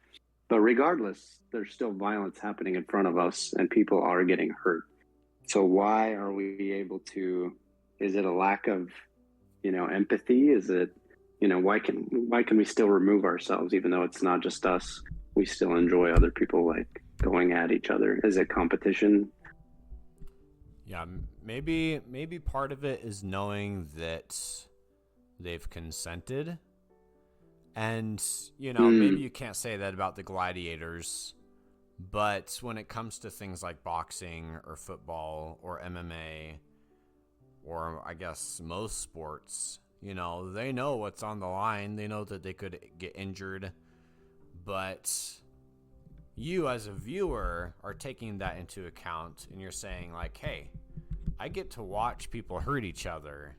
But regardless, there's still violence happening in front of us, and people are getting hurt. So why are we able to? Is it a lack of, empathy? Is it, why can we still remove ourselves, even though it's not just us? We still enjoy other people like going at each other. Is it competition? Yeah, maybe part of it is knowing that they've consented. And, maybe you can't say that about the gladiators, but when it comes to things like boxing or football or MMA, or I guess most sports, they know what's on the line. They know that they could get injured, but you as a viewer are taking that into account, and you're saying like, hey, I get to watch people hurt each other,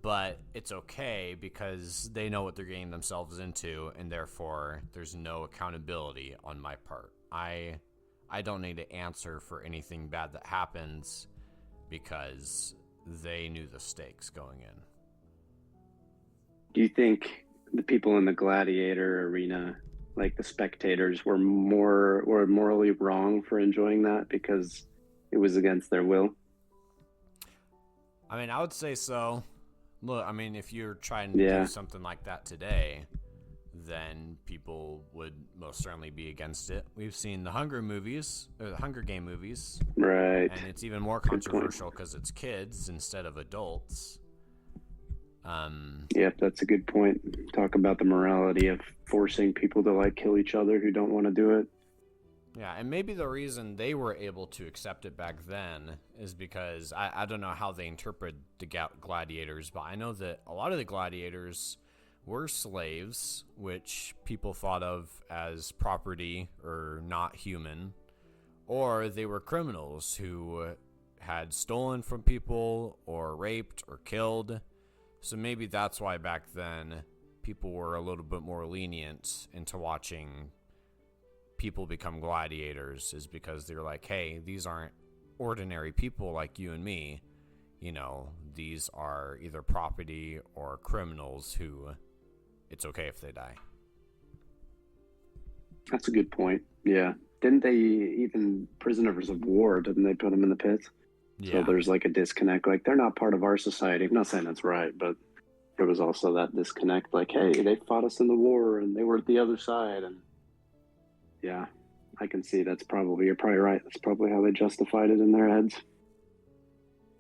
but it's okay because they know what they're getting themselves into, and therefore there's no accountability on my part. I don't need to answer for anything bad that happens because they knew the stakes going in. Do you think the people in the gladiator arena, like the spectators, were morally wrong for enjoying that because it was against their will? I would say so. Look, if you're trying to do something like that today, then people would most certainly be against it. We've seen the Hunger Game movies, right? And it's even more controversial because it's kids instead of adults. Yep, that's a good point. Talk about the morality of forcing people to like kill each other who don't want to do it. Yeah, and maybe the reason they were able to accept it back then is because I don't know how they interpret the gladiators, but I know that a lot of the gladiators were slaves, which people thought of as property or not human, or they were criminals who had stolen from people or raped or killed. So maybe that's why back then people were a little bit more lenient into watching people become gladiators, is because they're like, hey, these aren't ordinary people like you and me. You know, these are either property or criminals who it's okay if they die. That's a good point. Yeah. Didn't they even prisoners of war? Didn't they put them in the pits? Yeah. So there's like a disconnect. Like they're not part of our society. I'm not saying that's right, but there was also that disconnect. Like, hey, they fought us in the war and they were at the other side. And yeah, I can see you're probably right. That's probably how they justified it in their heads.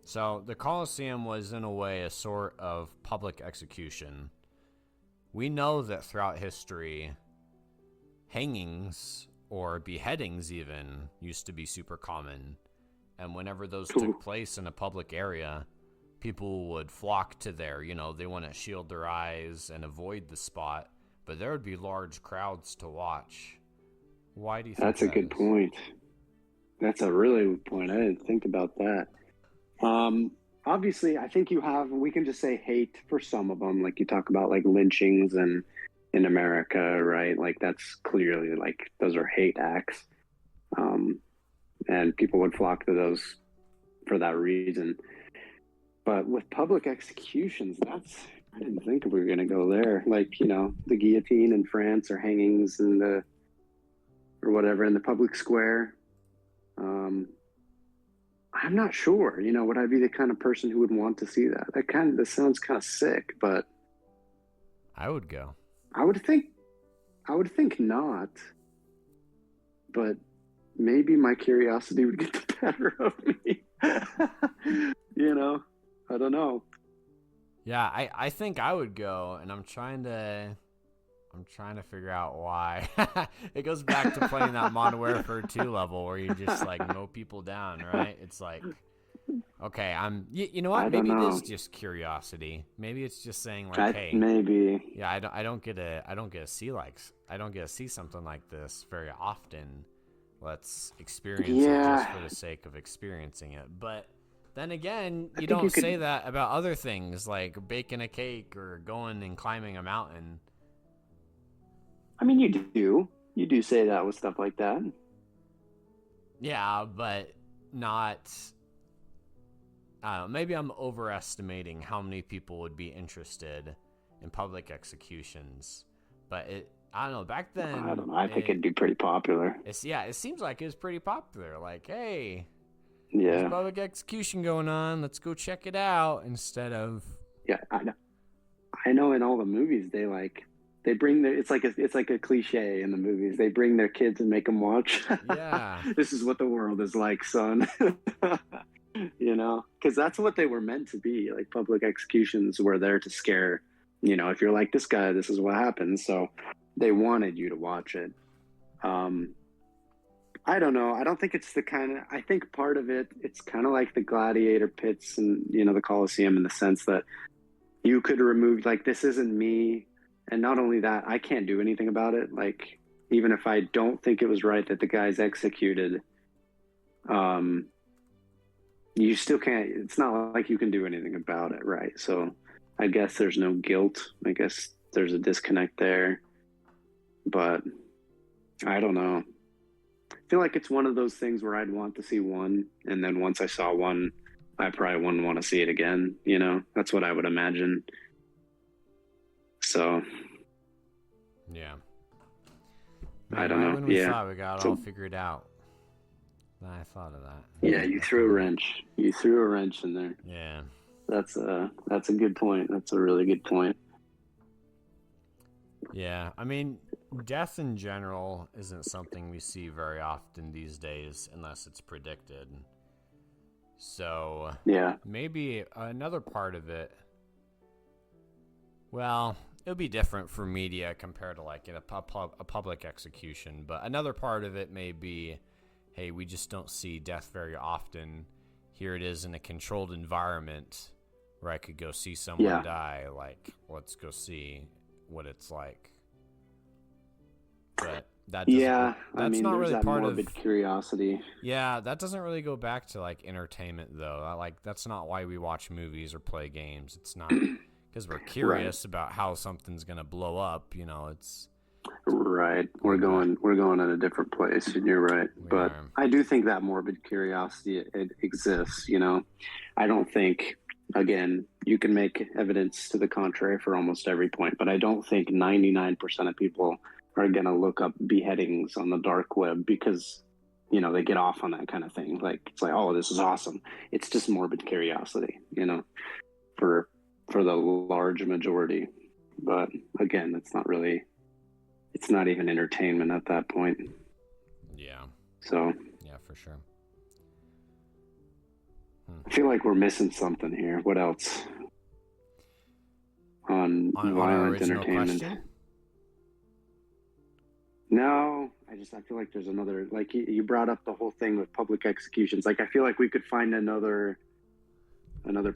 So the Colosseum was in a way a sort of public execution. We know that throughout history, hangings or beheadings even used to be super common. And whenever those took place in a public area, people would flock to there. You know, they want to shield their eyes and avoid the spot, but there would be large crowds to watch. Why do you think that's a good point? That's a really good point. I didn't think about that. Obviously, I think we can just say hate for some of them. Like you talk about like lynchings and in America, right? Like that's clearly like those are hate acts. And people would flock to those for that reason. But with public executions, I didn't think we were going to go there. Like, you know, the guillotine in France or hangings or whatever in the public square. I'm not sure, you know, would I be the kind of person who would want to see that? That sounds kind of sick, but I would go. I would think not, but maybe my curiosity would get the better of me. You know, I don't know. Yeah, I think I would go, and I'm trying to figure out why. It goes back to playing that Modern Warfare 2 level where you just like mow people down, right? It's like, okay, you know what? Maybe it is just curiosity. Maybe it's just saying like, hey, maybe. Yeah, I don't get to see something like this very often. Let's experience it just for the sake of experiencing it. But then again, you don't say that about other things like baking a cake or going and climbing a mountain. I mean, you do say that with stuff like that. Yeah, but not. I don't know, maybe I'm overestimating how many people would be interested in public executions. But I don't know. Back then, I don't know. I think it'd be pretty popular. It seems like it was pretty popular. Like, hey, yeah, there's a public execution going on. Let's go check it out. Instead of I know. In all the movies, they bring it's like a cliche in the movies. They bring their kids and make them watch. Yeah, this is what the world is like, son. You know, because that's what they were meant to be. Like public executions were there to scare. You know, if you're like this guy, this is what happens. So they wanted you to watch it. I don't know. I don't think it's I think part of it's kind of like the gladiator pits and, you know, the Colosseum in the sense that you could remove, like, this isn't me. And not only that, I can't do anything about it. Like, even if I don't think it was right that the guy's executed, you still can't, it's not like you can do anything about it, right? So I guess there's no guilt. I guess there's a disconnect there. But I don't know. I feel like it's one of those things where I'd want to see one, and then once I saw one, I probably wouldn't want to see it again. You know, that's what I would imagine. So, yeah. I don't know. When we thought we got it all figured out, then I thought of that. Yeah, you threw a wrench. You threw a wrench in there. Yeah. That's a good point. That's a really good point. Yeah, I mean, death in general isn't something we see very often these days unless it's predicted. So, yeah, maybe another part of it, well, it'll be different for media compared to like in a public execution, but another part of it may be, hey, we just don't see death very often. Here it is in a controlled environment where I could go see someone die. Like, let's go see. what it's like. But that doesn't, Yeah, that's I mean, not there's really that part morbid of. curiosity. Yeah, that doesn't really go back to like entertainment though. That's not why we watch movies or play games. It's not because we're curious about how something's gonna blow up. It's Right. We're going in a different place, and you're right. But I do think that morbid curiosity it exists, I don't think, again, you can make evidence to the contrary for almost every point, but I don't think 99% of people are going to look up beheadings on the dark web because, they get off on that kind of thing. Like, it's like, oh, this is awesome. It's just morbid curiosity, for the large majority. But again, it's not even entertainment at that point. Yeah. So. Yeah, for sure. I feel like we're missing something here. What else? On violent entertainment. Question? No, I feel like there's another, like you brought up the whole thing with public executions. Like, I feel like we could find another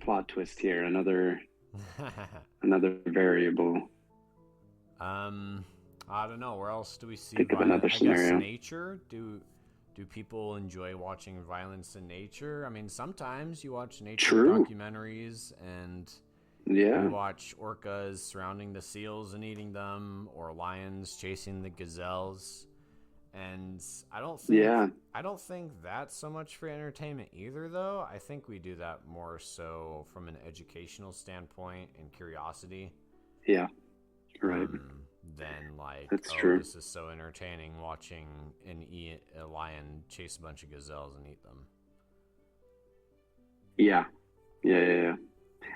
plot twist here, another variable. I don't know. Where else do we see Think of another scenario. I guess nature. Do people enjoy watching violence in nature? I mean, sometimes you watch nature documentaries and you watch orcas surrounding the seals and eating them, or lions chasing the gazelles. And I don't think that's so much for entertainment either, though. I think we do that more so from an educational standpoint and curiosity. Yeah. Right. Then that's true. This is so entertaining watching a lion chase a bunch of gazelles and eat them. Yeah.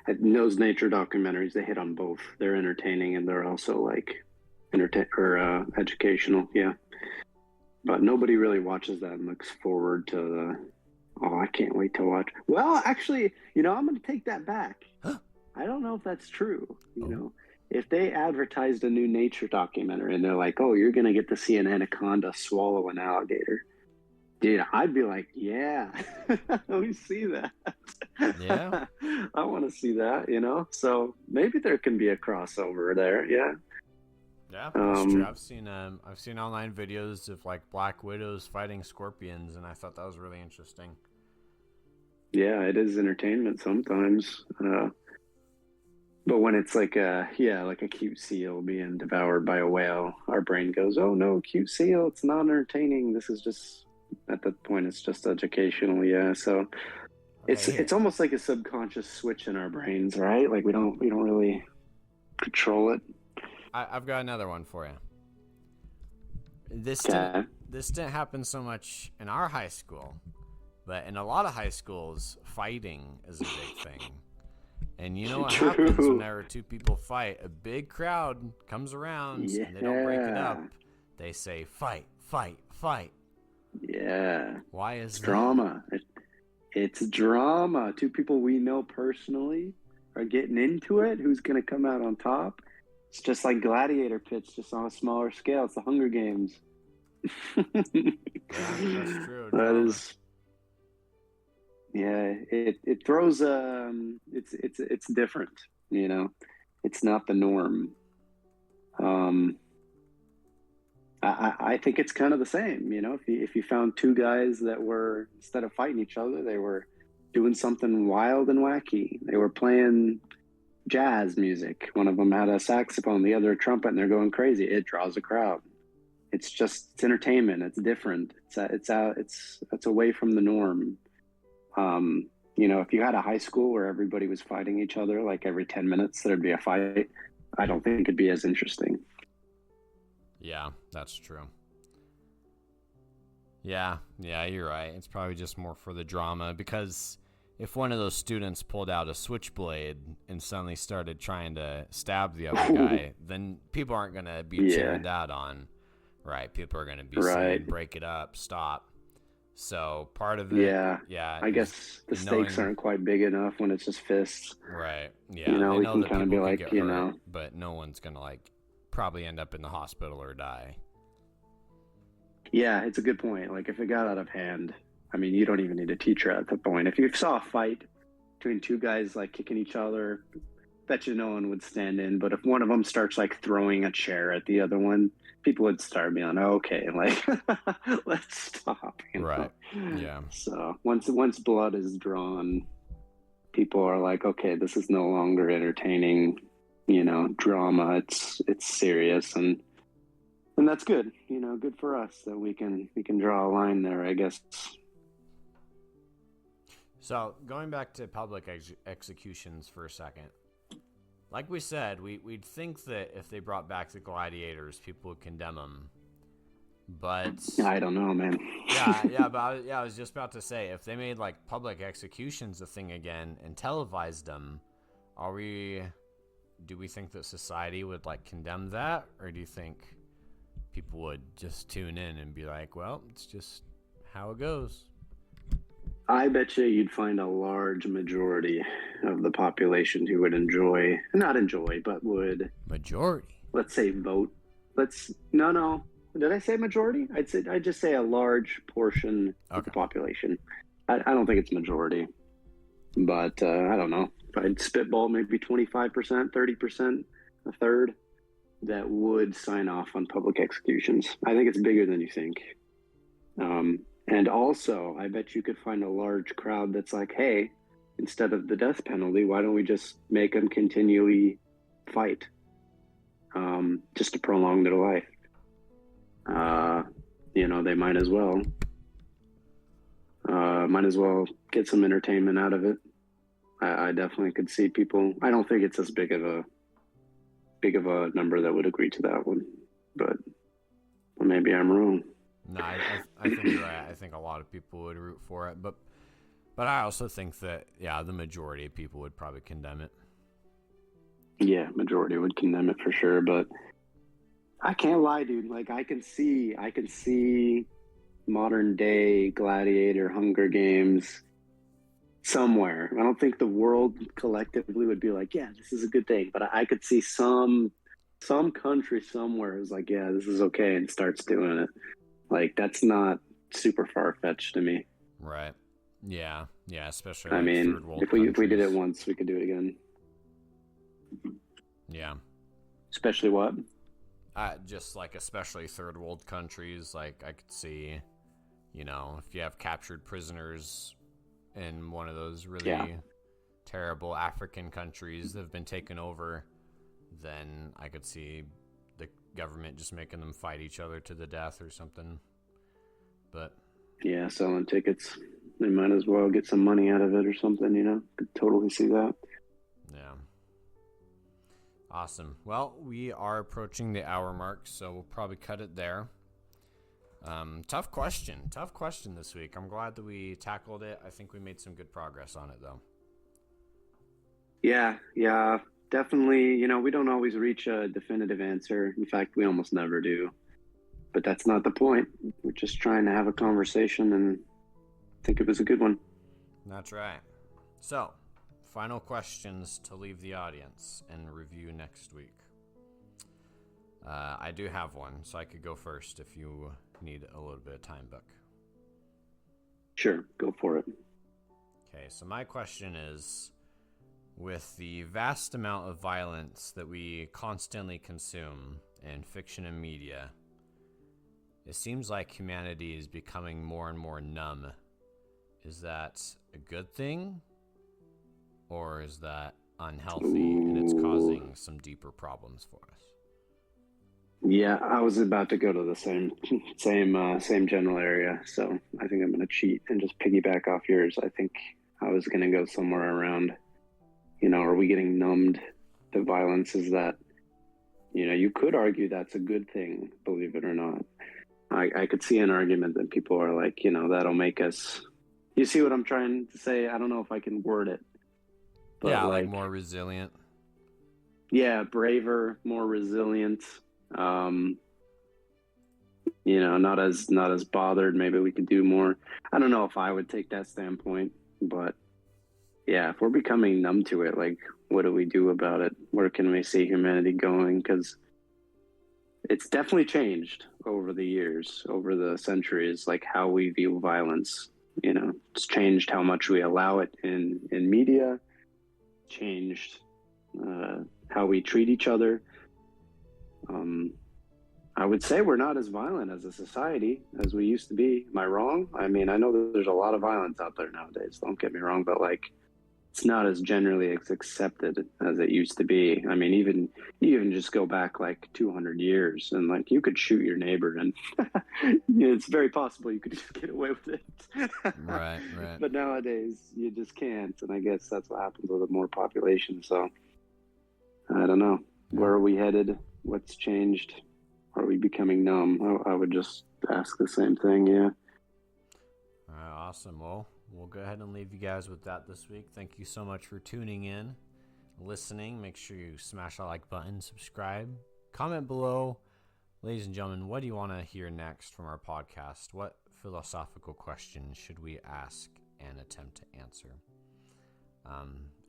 And those nature documentaries, they hit on both. They're entertaining and they're also like educational. Yeah. But nobody really watches that and looks forward to I can't wait to watch. Well, actually, I'm going to take that back. I don't know if that's true. If they advertised a new nature documentary and they're like, oh, you're going to get to see an anaconda swallow an alligator. Dude, I'd be like, yeah, let me see that. Yeah. I want to see that, So maybe there can be a crossover there. Yeah. Yeah, that's true. I've seen online videos of like black widows fighting scorpions, and I thought that was really interesting. Yeah, it is entertainment sometimes. But when it's like a cute seal being devoured by a whale, our brain goes, oh no, cute seal, it's not entertaining. This is just, at that point, it's just educational. Yeah. So it's almost like a subconscious switch in our brains, right? Like we don't really control it. I've got another one for you. This didn't happen so much in our high school, but in a lot of high schools, fighting is a big thing. And you know what happens whenever two people fight? A big crowd comes around and they don't break it up. They say, fight, fight, fight. Yeah. Why is that? Drama. It's drama. Two people we know personally are getting into it. Who's going to come out on top? It's just like gladiator pits, just on a smaller scale. It's the Hunger Games. That's true. That is. Yeah, it throws it's different, It's not the norm. I think it's kind of the same, if you found two guys that were, instead of fighting each other, they were doing something wild and wacky. They were playing jazz music. One of them had a saxophone, the other a trumpet, and they're going crazy. It draws a crowd. It's entertainment. It's different. It's away from the norm. If you had a high school where everybody was fighting each other, like every 10 minutes there'd be a fight, I don't think it'd be as interesting. Yeah, that's true. Yeah, you're right. It's probably just more for the drama, because if one of those students pulled out a switchblade and suddenly started trying to stab the other guy, then people aren't going to be cheering that on, right? People are going to be saying, break it up, stop. So part of it, I guess the stakes aren't quite big enough when it's just fists. Right. Yeah. We can kind of be like, hurt, but no one's gonna probably end up in the hospital or die. Yeah, it's a good point. Like if it got out of hand, I mean, you don't even need a teacher at that point. If you saw a fight between two guys like kicking each other, Bet you no one would stand in. But if one of them starts like throwing a chair at the other one, people would start being like, okay, like let's stop. Right. Yeah. So once blood is drawn, people are like, okay, this is no longer entertaining, drama. It's serious, and that's good. Good for us that we can draw a line there, I guess. So going back to public executions for a second, like we said, we'd think that if they brought back the gladiators, people would condemn them. But I don't know, man. I was just about to say, if they made like public executions a thing again and televised them, do we think that society would like condemn that, or do you think people would just tune in and be like, well, it's just how it goes? I bet you'd find a large majority of the population who would not enjoy, but would majority. Let's say vote. No. Did I say majority? I'd just say a large portion of the population. I don't think it's majority, but I don't know. If I'd spitball, maybe 25%, 30%, a third that would sign off on public executions. I think it's bigger than you think. And also, I bet you could find a large crowd that's like, hey, instead of the death penalty, why don't we just make them continually fight just to prolong their life? They might as well get some entertainment out of it. I definitely could see people. I don't think it's as big of a number that would agree to that one, but maybe I'm wrong. No, I think you're right. I think a lot of people would root for it, but I also think that the majority of people would probably condemn it. Yeah, majority would condemn it for sure, but I can't lie, dude. Like I can see modern day Gladiator, Hunger Games somewhere. I don't think the world collectively would be like, yeah, this is a good thing, but I could see some country somewhere is like, yeah, this is okay, and starts doing it. Like that's not super far-fetched to me. Right. Yeah, especially I mean, third world if we did it once, we could do it again. Yeah. Especially what? Just like especially third world countries, like I could see, if you have captured prisoners in one of those really terrible African countries that have been taken over, then I could see the government just making them fight each other to the death or something. But yeah, selling tickets. They might as well get some money out of it or something, Could totally see that. Yeah. Awesome. Well, we are approaching the hour mark, so we'll probably cut it there. Tough question this week. I'm glad that we tackled it. I think we made some good progress on it, though. Yeah, definitely. We don't always reach a definitive answer. In fact, we almost never do. But that's not the point. We're just trying to have a conversation, and I think it was a good one. That's right. So, final questions to leave the audience and review next week. I do have one, so I could go first if you need a little bit of time, Buck. Sure, go for it. Okay, so my question is, with the vast amount of violence that we constantly consume in fiction and media, it seems like humanity is becoming more and more numb. Is that a good thing? Or is that unhealthy and it's causing some deeper problems for us? Yeah, I was about to go to the same general area, so I think I'm going to cheat and just piggyback off yours. I think I was going to go somewhere around, are we getting numbed to violence? Is that, you could argue that's a good thing, believe it or not. I could see an argument that people are like, that'll make us, you see what I'm trying to say? I don't know if I can word it. But yeah, like more resilient. Yeah, braver, more resilient. Not as bothered. Maybe we could do more. I don't know if I would take that standpoint, but yeah, if we're becoming numb to it, like, what do we do about it? Where can we see humanity going? Because it's definitely changed over the years, over the centuries, like how we view violence. It's changed how much we allow it in media, changed, how we treat each other. I would say we're not as violent as a society as we used to be. Am I wrong? I mean, I know that there's a lot of violence out there nowadays. Don't get me wrong, but like, it's not as generally accepted as it used to be. I mean, even just go back like 200 years, and like you could shoot your neighbor, and it's very possible you could just get away with it. Right. But nowadays, you just can't, and I guess that's what happens with more population. So I don't know. Where are we headed? What's changed? Are we becoming numb? I would just ask the same thing. Yeah. All right, awesome. Well, we'll go ahead and leave you guys with that this week. Thank you so much for tuning in, listening. Make sure you smash that like button, subscribe, comment below. Ladies and gentlemen, what do you want to hear next from our podcast? What philosophical questions should we ask and attempt to answer?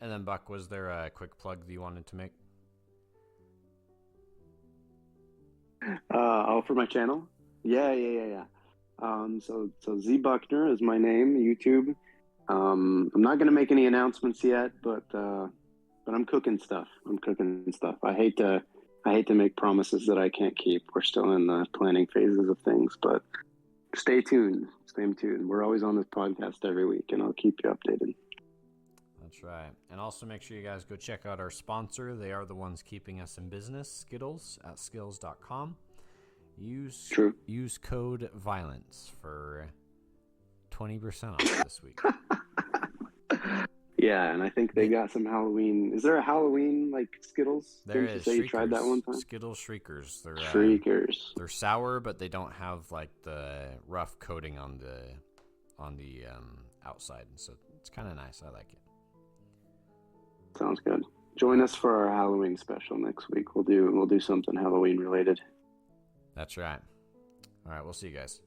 And then, Buck, was there a quick plug that you wanted to make? For my channel? Yeah. So Z Buckner is my name, YouTube. I'm not gonna make any announcements yet, but I'm cooking stuff. I hate to make promises that I can't keep. We're still in the planning phases of things, but stay tuned. We're always on this podcast every week, and I'll keep you updated. That's right. And also make sure you guys go check out our sponsor. They are the ones keeping us in business, Skittles at skills.com. Use code VIOLENCE for 20% off this week. Yeah, and I think they got some Halloween. Is there a Halloween like Skittles? There Didn't is. you say you tried that one time? Skittles Shriekers. Shriekers. They're sour, but they don't have like the rough coating on the outside, and so it's kind of nice. I like it. Sounds good. Join us for our Halloween special next week. We'll do something Halloween related. That's right. All right, we'll see you guys.